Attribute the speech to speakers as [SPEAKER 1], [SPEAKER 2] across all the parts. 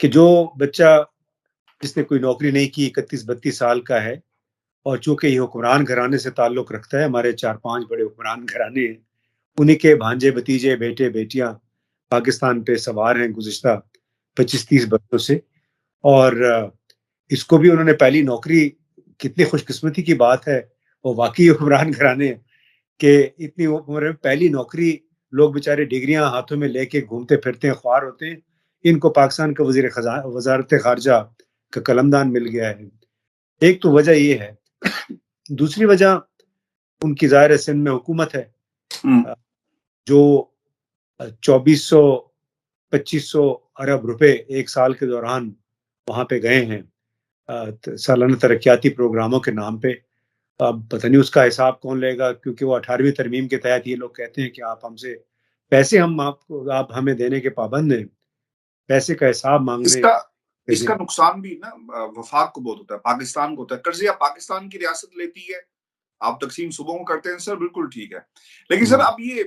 [SPEAKER 1] کہ جو بچہ جس نے کوئی نوکری نہیں کی 31-32 سال کا ہے، اور چونکہ یہ حکمران گھرانے سے تعلق رکھتا ہے، ہمارے 4-5 بڑے حکمران گھرانے ہیں، انہی کے بھانجے بھتیجے بیٹے بیٹیاں پاکستان پہ سوار ہیں گزشتہ 25-30 برسوں سے، اور اس کو بھی انہوں نے پہلی نوکری، کتنی خوش قسمتی کی بات ہے، وہ واقعی حکمران گھرانے ہیں کہ اتنی عمر میں پہلی نوکری، لوگ بیچارے ڈگریاں ہاتھوں میں لے کے گھومتے پھرتے ہیں، خوار ہوتے ہیں، ان کو پاکستان کا وزارت خارجہ کا قلمدان مل گیا ہے۔ ایک تو وجہ یہ ہے، دوسری وجہ ان کی ظاہر ہے سندھ میں حکومت ہے جو 2400-2500 ارب روپے ایک سال کے دوران وہاں پہ گئے ہیں سالانہ ترقیاتی پروگراموں کے نام پہ۔ اب پتہ نہیں اس کا حساب کون لے گا، کیونکہ وہ 18ویں ترمیم کے تحت یہ لوگ کہتے ہیں کہ آپ ہم سے پیسے، آپ ہمیں دینے کے پابند ہیں، پیسے کا حساب مانگنے۔
[SPEAKER 2] اس کا نقصان بھی نا وفاق کو بہت ہوتا ہے، پاکستان کو ہوتا ہے۔ قرضیہ پاکستان کی ریاست لیتی ہے، آپ تقسیم صوبوں کو کرتے ہیں، سر بالکل ٹھیک ہے، لیکن سر اب یہ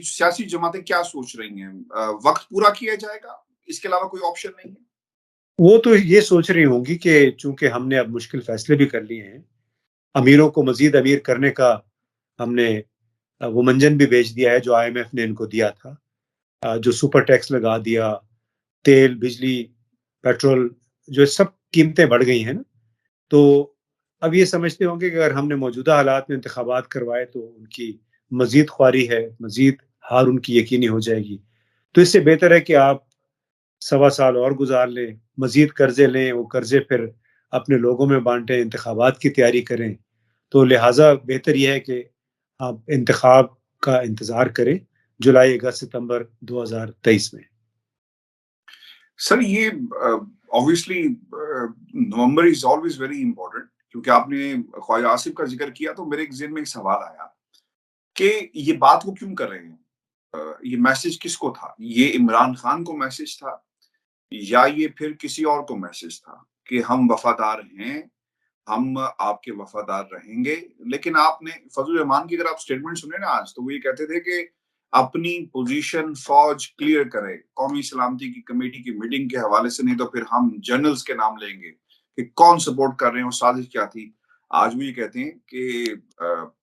[SPEAKER 2] سیاسی جماعتیں کیا سوچ رہی ہیں؟ وقت پورا کیا جائے گا، اس کے علاوہ کوئی آپشن نہیں ہے؟
[SPEAKER 1] وہ تو یہ سوچ رہی ہوں گی کہ چونکہ ہم نے اب مشکل فیصلے بھی کر لیے ہیں، امیروں کو مزید امیر کرنے کا ہم نے وہ منجن بھی بیچ دیا ہے جو IMF نے ان کو دیا تھا، جو سپر ٹیکس لگا دیا، تیل، بجلی، پیٹرول، جو سب قیمتیں بڑھ گئی ہیں نا، تو اب یہ سمجھتے ہوں گے کہ اگر ہم نے موجودہ حالات میں انتخابات کروائے تو ان کی مزید خواری ہے، مزید ہار ان کی یقینی ہو جائے گی، تو اس سے بہتر ہے کہ آپ 1.25 سال اور گزار لیں، مزید قرضے لیں، وہ قرضے پھر اپنے لوگوں میں بانٹیں، انتخابات کی تیاری کریں۔ تو لہٰذا بہتر یہ ہے کہ آپ انتخاب کا انتظار کریں جولائی، اگست، ستمبر 2023 میں۔
[SPEAKER 2] سر یہ obviously November is always very important, کیونکہ آپ نے خواجہ آصف کا ذکر کیا تو میرے ذہن میں ایک سوال آیا کہ یہ بات وہ کیوں کر رہے ہیں؟ یہ میسج کس کو تھا؟ یہ عمران خان کو میسج تھا یا یہ پھر کسی اور کو میسج تھا کہ ہم وفادار ہیں، ہم آپ کے وفادار رہیں گے؟ لیکن آپ نے فضل الرحمان کی اگر آپ سٹیٹمنٹ سنیں نا آج، تو وہ یہ کہتے تھے کہ اپنی پوزیشن فوج کلیئر کرے، قومی سلامتی کی کمیٹی کی میٹنگ کے حوالے سے، نہیں تو پھر ہم جنرلز کے نام لیں گے کہ کون سپورٹ کر رہے ہیں اور سازش کیا تھی۔ آج وہ یہ کہتے ہیں کہ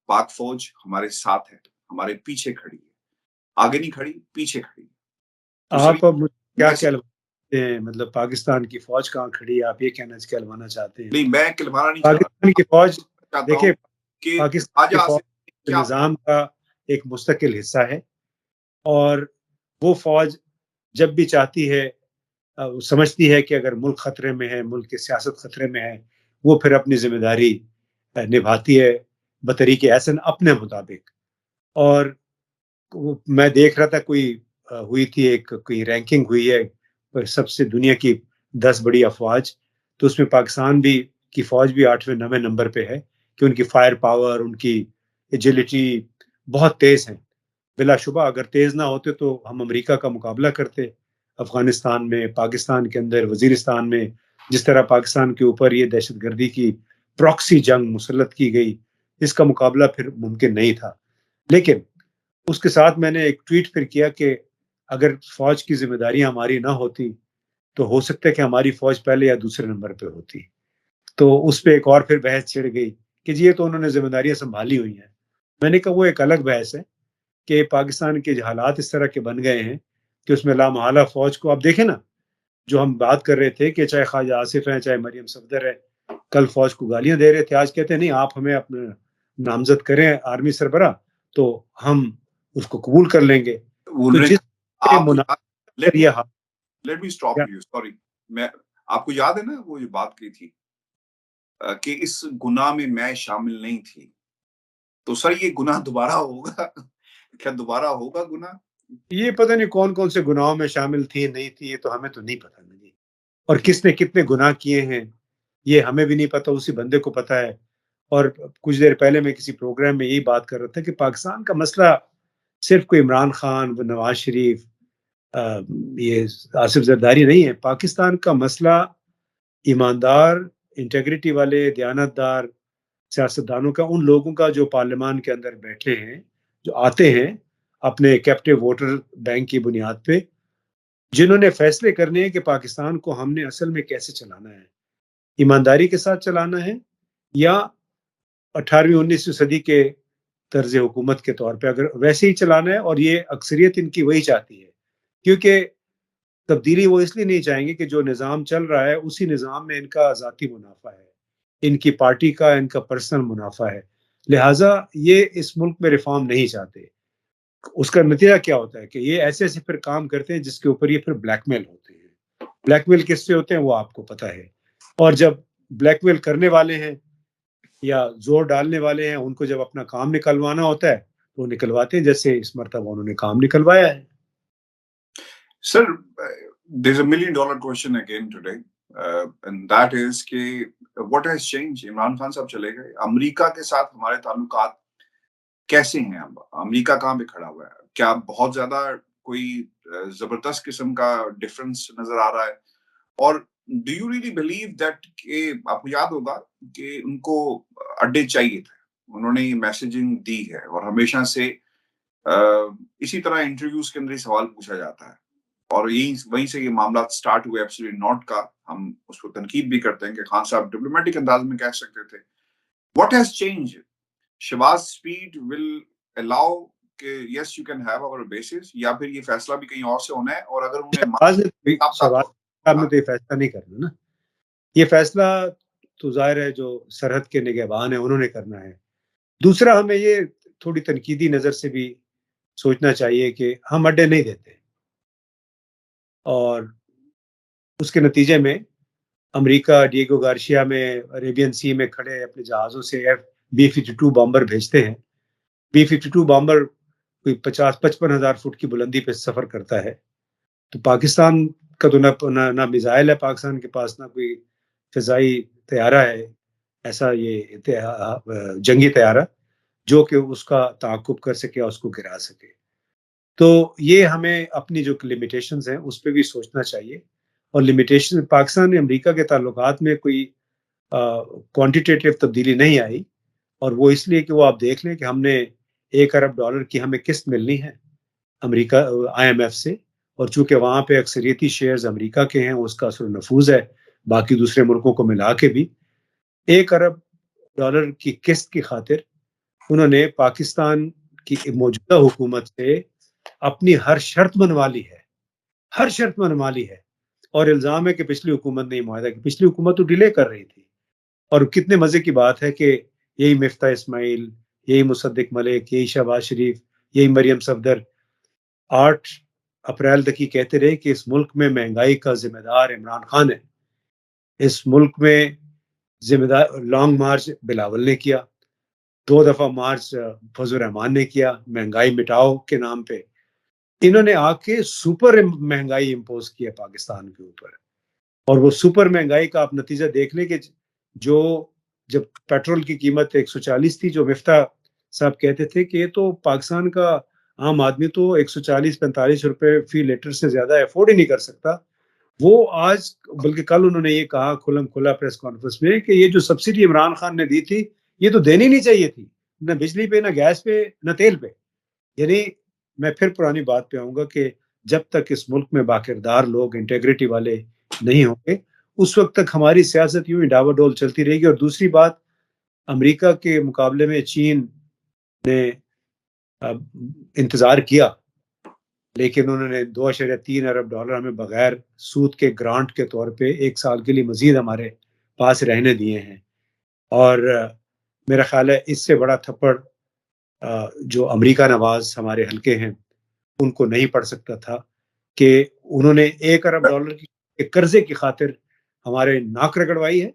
[SPEAKER 2] پاک فوج ہمارے ساتھ ہے، ہمارے پیچھے کھڑی ہے، آگے نہیں کھڑی، پیچھے کھڑی ہے۔
[SPEAKER 1] آپ اب کیا کہلواتے ہیں؟ مطلب پاکستان کی فوج کہاں کھڑی ہے، آپ یہ کہلوانا چاہتے ہیں؟
[SPEAKER 2] نہیں، میں کہلوانا نہیں
[SPEAKER 1] پاکستان کی فوج، دیکھیں،
[SPEAKER 2] کہ
[SPEAKER 1] پاکستان کی فوج نظام کا ایک مستقل حصہ ہے، اور وہ فوج جب بھی چاہتی ہے، سمجھتی ہے کہ اگر ملک خطرے میں ہے، ملک کی سیاست خطرے میں ہے، وہ پھر اپنی ذمہ داری نبھاتی ہے بطریق احسن اپنے مطابق۔ اور میں دیکھ رہا تھا ہوئی تھی کوئی رینکنگ ہوئی ہے سب سے دنیا کی 10 بڑی افواج، تو اس میں پاکستان کی فوج بھی 8ویں 9ویں نمبر پہ ہے کہ ان کی فائر پاور، ان کی ایجلٹی بہت تیز ہے۔ بلا شبہ اگر تیز نہ ہوتے تو ہم امریکہ کا مقابلہ کرتے افغانستان میں، پاکستان کے اندر، وزیرستان میں، جس طرح پاکستان کے اوپر یہ دہشت گردی کی پراکسی جنگ مسلط کی گئی، اس کا مقابلہ پھر ممکن نہیں تھا۔ لیکن اس کے ساتھ میں نے ایک ٹویٹ پھر کیا کہ اگر فوج کی ذمہ داریاں ہماری نہ ہوتی تو ہو سکتا ہے کہ ہماری فوج پہلے یا دوسرے نمبر پہ ہوتی۔ تو اس پہ ایک اور پھر بحث چھڑ گئی کہ یہ تو انہوں نے ذمہ داریاں سنبھالی ہوئی ہیں۔ میں نے کہا وہ ایک الگ بحث ہے کہ پاکستان کے حالات اس طرح کے بن گئے ہیں کہ اس میں لامحالہ فوج کو، اب دیکھیں نا، جو ہم بات کر رہے تھے کہ چاہے خواجہ آصف ہیں، چاہے مریم صفدر ہے، کل فوج کو گالیاں دے رہے تھے، آج کہتے ہیں نہیں، آپ ہمیں اپنا نامزد کریں آرمی سربراہ تو ہم اس کو قبول کر لیں گے۔ تو جس
[SPEAKER 2] let me stop you, sorry, میں آپ کو یاد ہے نا وہ یہ بات کی تھی کہ اس گناہ میں شامل نہیں تھی، تو سر یہ گناہ دوبارہ ہوگا؟ کیا دوبارہ ہوگا گناہ؟
[SPEAKER 1] یہ پتہ نہیں کون کون سے گناہوں میں شامل تھی نہیں تھی، یہ تو ہمیں تو نہیں پتہ نہیں، اور کس نے کتنے گناہ کیے ہیں یہ ہمیں بھی نہیں پتہ، اسی بندے کو پتہ ہے۔ اور کچھ دیر پہلے میں کسی پروگرام میں یہی بات کر رہا تھا کہ پاکستان کا مسئلہ صرف کوئی عمران خان، نواز شریف، یہ آصف زرداری نہیں ہے۔ پاکستان کا مسئلہ ایماندار، انٹیگریٹی والے، دیانتدار سیاستدانوں کا، ان لوگوں کا جو پارلیمان کے اندر بیٹھے ہیں، جو آتے ہیں اپنے کیپٹیو ووٹر بینک کی بنیاد پہ، جنہوں نے فیصلے کرنے ہیں کہ پاکستان کو ہم نے اصل میں کیسے چلانا ہے، ایمانداری کے ساتھ چلانا ہے یا 18ویں 19ویں صدی کے طرز حکومت کے طور پہ اگر ویسے ہی چلانا ہے، اور یہ اکثریت ان کی وہی چاہتی ہے، کیونکہ تبدیلی وہ اس لیے نہیں چاہیں گے کہ جو نظام چل رہا ہے اسی نظام میں ان کا ذاتی منافع ہے، ان کی پارٹی کا، ان کا پرسنل منافع ہے، لہٰذا یہ اس ملک میں ریفارم نہیں چاہتے۔ اس کا نتیجہ کیا ہوتا ہے کہ یہ ایسے ایسے پھر کام کرتے ہیں جس کے اوپر یہ پھر بلیک میل ہوتے ہیں۔ بلیک میل کس سے ہوتے ہیں وہ آپ کو پتہ ہے، اور جب بلیک میل کرنے والے ہیں یا زور ڈالنے والے ہیں، ان کو جب اپنا کام نکلوانا ہوتا ہے تو وہ نکلواتے ہیں، جیسے اس مرتبہ انہوں نے کام نکلوایا ہے۔
[SPEAKER 2] Sir, there's a $1 million question again today, and that is کہ what has changed؟ Imran Khan صاحب چلے گئے، امریکہ کے ساتھ ہمارے تعلقات کیسے ہیں؟ اب امریکہ کہاں پہ کھڑا ہوا ہے؟ کیا بہت زیادہ کوئی زبردست قسم کا ڈفرنس نظر آ رہا ہے؟ اور do you really believe that کہ آپ کو یاد ہوگا کہ ان کو اڈے چاہیے تھے، انہوں نے یہ میسیجنگ دی ہے، اور ہمیشہ سے اسی طرح انٹرویوز کے اندر یہ سوال پوچھا جاتا ہے، اور یہی وہیں سے یہ معاملات سٹارٹ ہوئے ایبسولوٹلی ناٹ کا۔ ہم اس کو تنقید بھی کرتے ہیں کہ خان صاحب ڈپلومیٹک انداز میں کہہ سکتے تھے۔ What has change? Shahbaz speed will allow کہ یس یو کین ہیو اور بیسس، یا پھر یہ فیصلہ بھی کہیں اور سے ہونا ہے؟ اور اگر
[SPEAKER 1] شہباز صاحب نے تو یہ فیصلہ نہیں کرنا نا، یہ فیصلہ تو ظاہر ہے جو سرحد کے نگہبان ہیں انہوں نے کرنا ہے۔ دوسرا، ہمیں یہ تھوڑی تنقیدی نظر سے بھی سوچنا چاہیے کہ ہم اڈے نہیں دیتے، اور اس کے نتیجے میں امریکہ ڈیگو گارشیا میں عربین سی میں کھڑے اپنے جہازوں سے B-52 بامبر بھیجتے ہیں۔ B-52 بامبر کوئی 50-55 ہزار فٹ کی بلندی پہ سفر کرتا ہے، تو پاکستان کا تو نہ میزائل ہے پاکستان کے پاس، نہ کوئی فضائی طیارہ ہے ایسا یہ جنگی طیارہ جو کہ اس کا تعاقب کر سکے اور اس کو گرا سکے۔ تو یہ ہمیں اپنی جو لمیٹیشنز ہیں اس پہ بھی سوچنا چاہیے، اور لمیٹیشن پاکستان امریکہ کے تعلقات میں کوئی کوانٹیٹیو تبدیلی نہیں آئی، اور وہ اس لیے کہ وہ آپ دیکھ لیں کہ ہم نے $1 ارب کی ہمیں قسط ملنی ہے امریکہ IMF سے، اور چونکہ وہاں پہ اکثریتی شیئرز امریکہ کے ہیں، اس کا اثر و نفوذ ہے باقی دوسرے ملکوں کو ملا کے بھی۔ $1 ارب کی قسط کی خاطر انہوں نے پاکستان کی موجودہ حکومت سے اپنی ہر شرط منوا لی ہے، ہر شرط منوا لی ہے، اور الزام ہے کہ پچھلی حکومت نے معاہدہ کی، پچھلی حکومت تو ڈیلے کر رہی تھی۔ اور کتنے مزے کی بات ہے کہ یہی مفتاح اسماعیل، یہی مصدق ملک، یہی شہباز شریف، یہی مریم صفدر 8 اپریل تک ہی کہتے رہے کہ اس ملک میں مہنگائی کا ذمہ دار عمران خان ہے، اس ملک میں ذمہ دار لانگ مارچ بلاول نے کیا، 2 دفعہ مارچ فضل الرحمان نے کیا مہنگائی مٹاؤ کے نام پہ۔ انہوں نے آ کے سپر مہنگائی امپوز کیا پاکستان کے اوپر، اور وہ سپر مہنگائی کا آپ نتیجہ دیکھ لیں کہ جو جب پیٹرول کی قیمت 140 تھی، جو مفتاح صاحب کہتے تھے کہ یہ تو پاکستان کا عام آدمی تو 140-45 روپے فی لیٹر سے زیادہ افورڈ ہی نہیں کر سکتا، وہ آج بلکہ کل انہوں نے یہ کہا کھلم کھلا پریس کانفرنس میں کہ یہ جو سبسڈی عمران خان نے دی تھی یہ تو دینی نہیں چاہیے تھی، نہ بجلی پہ، نہ گیس پہ، نہ تیل پہ۔ یعنی میں پھر پرانی بات پہ آؤں گا کہ جب تک اس ملک میں باکردار لوگ انٹیگریٹی والے نہیں ہوں گے اس وقت تک ہماری سیاست یوں ہی ڈاوا ڈول چلتی رہے گی۔ اور دوسری بات، امریکہ کے مقابلے میں چین نے انتظار کیا، لیکن انہوں نے $2.3 ارب ہمیں بغیر سود کے گرانٹ کے طور پہ 1 سال کے لیے مزید ہمارے پاس رہنے دیے ہیں، اور میرا خیال ہے اس سے بڑا تھپڑ جو امریکہ نواز ہمارے حلقے ہیں ان کو نہیں پڑ سکتا تھا کہ انہوں نے $1 ارب کے قرضے کی خاطر ہمارے ناک رگڑوائی ہے،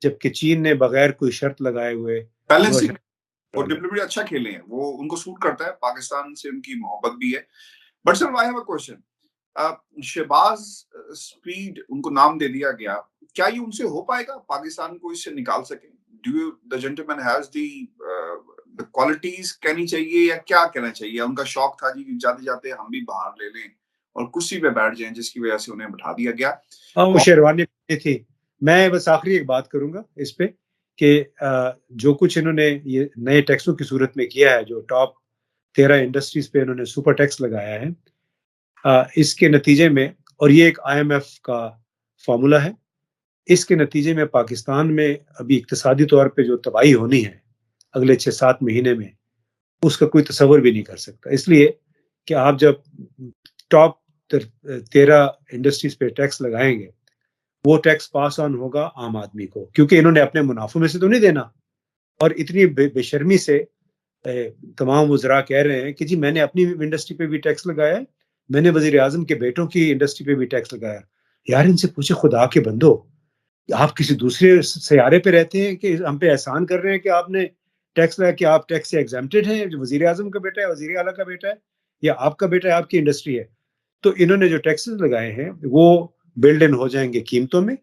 [SPEAKER 1] جبکہ چین نے بغیر کوئی شرط لگائے ہوئے
[SPEAKER 2] بیلنسنگ وہ ڈپلومیٹ اچھا کھیلے ہیں، وہ ان کو سوٹ کرتا ہے، پاکستان سے ان کی محبت بھی ہے۔ But sir I have a question, Shahbaz speed ان کو نام دے دیا گیا، کیا یہ ان سے ہو پائے گا پاکستان کو اس سے نکال سکیں؟ Do the gentlemen has the qualities کہنی چاہیے، یا کیا کہنا چاہیے؟ ان کا شوق تھا جی جاتے جاتے ہم بھی باہر لے لیں اور کرسی پہ بیٹھ جائیں، جس کی وجہ سے انہیں بٹھا دیا گیا۔
[SPEAKER 1] وہ شیروانی تھی۔ میں بس آخری ایک بات کروں گا اس پہ کہ جو کچھ انہوں نے یہ نئے ٹیکسوں کی صورت میں کیا ہے، جو ٹاپ 13 انڈسٹریز پہ انہوں نے سپر ٹیکس لگایا ہے، اس کے نتیجے میں اور یہ ایک IMF کا فارمولا ہے. اس کے نتیجے میں پاکستان میں ابھی اقتصادی طور پہ جو تباہی ہونی ہے اگلے 6-7 مہینے میں، اس کا کوئی تصور بھی نہیں کر سکتا. اس لیے کہ آپ جب ٹاپ 13 انڈسٹریز پہ ٹیکس لگائیں گے، وہ ٹیکس پاس آن ہوگا عام آدمی کو، کیونکہ انہوں نے اپنے منافع میں سے تو نہیں دینا. اور اتنی بے شرمی سے تمام وزراء کہہ رہے ہیں کہ جی میں نے اپنی انڈسٹری پہ بھی ٹیکس لگایا ہے، میں نے وزیر اعظم کے بیٹوں کی انڈسٹری پہ بھی ٹیکس لگایا. یار ان سے پوچھے خدا کے بندو، آپ کسی دوسرے سیارے پہ رہتے ہیں کہ ہم پہ احسان کر رہے ہیں کہ آپ نے ٹیکس لگا، کہ آپ ٹیکس سے ایگزمپٹڈ ہیں؟ جو وزیر اعظم کا بیٹا ہے، وزیر اعلیٰ کا بیٹا ہے، یا آپ کا بیٹا ہے، آپ کی انڈسٹری ہے. تو انہوں نے جو ٹیکسز لگائے ہیں وہ بلڈ ان ہو جائیں گے قیمتوں میں،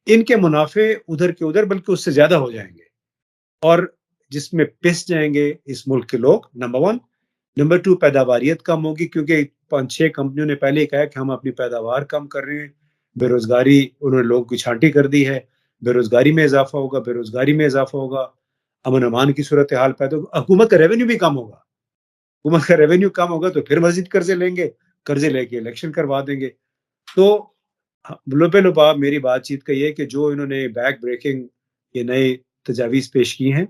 [SPEAKER 1] ان کے منافع ادھر کے ادھر بلکہ اس سے زیادہ ہو جائیں گے، اور جس میں پس جائیں گے اس ملک کے لوگ. نمبر 1. نمبر 2، پیداواریت کم ہوگی، کیونکہ 5-6 کمپنیوں نے پہلے ہی کہا کہ ہم اپنی پیداوار کم کر رہے ہیں. بے روزگاری انہوں نے لوگوں کی چھانٹی کر دی ہے، بے روزگاری میں اضافہ ہوگا، بے روزگاری میں اضافہ ہوگا، امن امان کی صورتحال پیدا ہوگا، حکومت کا ریونیو بھی کم ہوگا. حکومت کا ریونیو کم ہوگا تو پھر مزید قرضے لیں گے، قرضے لے کے الیکشن کروا دیں گے. تو لبے لباب میری بات چیت کا یہ کہ جو انہوں نے بیک بریکنگ یہ نئے تجاویز پیش کی ہیں،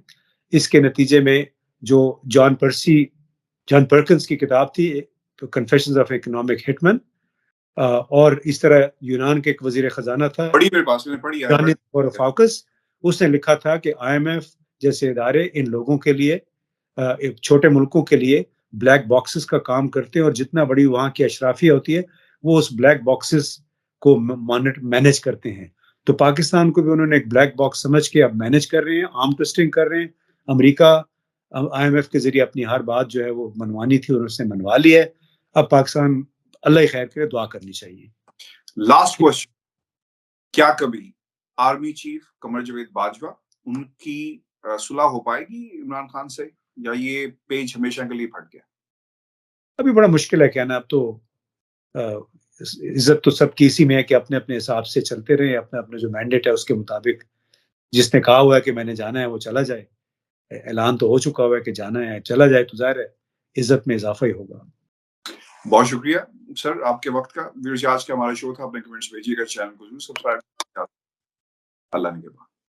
[SPEAKER 1] اس کے نتیجے میں جو جان پرکنز کی کتاب تھی کنفیشنز آف اکنامک ہٹمن، اور اس طرح یونان کے ایک وزیر خزانہ تھا
[SPEAKER 2] بڑی میرے پاس میں پڑھی ہے
[SPEAKER 1] فاکس، اس نے لکھا تھا کہ IMF جیسے ادارے ان لوگوں کے لیے، چھوٹے ملکوں کے لیے بلیک باکسز کا کام کرتے ہیں، اور جتنا بڑی وہاں کی اشرافیہ ہوتی ہے وہ اس بلیک باکسز کو مینج کرتے ہیں. تو پاکستان کو بھی انہوں نے ایک بلیک باکس سمجھ کے اب مینج کر رہے ہیں، آرم ٹوسٹنگ کر رہے ہیں. امریکہ IMF کے ذریعے اپنی ہر بات جو ہے وہ منوانی تھی اور اس نے منوا لی ہے. اب پاکستان اللہ خیر کرے، دعا کرنی چاہیے.
[SPEAKER 2] لاسٹ کوشچن، کیا کبھی آرمی چیف قمر جاوید باجوہ ان کی صلح ہو پائے گی عمران خان سے، یا یہ پیج ہمیشہ کے لیے پھٹ گیا؟
[SPEAKER 1] ابھی بڑا مشکل ہے کہنا. اب تو عزت تو سب کی اسی میں ہے کہ اپنے اپنے حساب سے چلتے رہیں، اپنا اپنا جو مینڈیٹ ہے اس کے مطابق. جس نے کہا ہوا ہے کہ میں نے جانا ہے وہ چلا جائے، اعلان تو ہو چکا ہوا ہے کہ جانا ہے، چلا جائے تو ظاہر ہے عزت میں اضافہ ہی ہوگا.
[SPEAKER 2] بہت شکریہ سر آپ کے وقت کا. آج کا ہمارا شو تھا، اپنے کمنٹس بھیجیے گا، چینل کو سبسکرائب. اللہ نے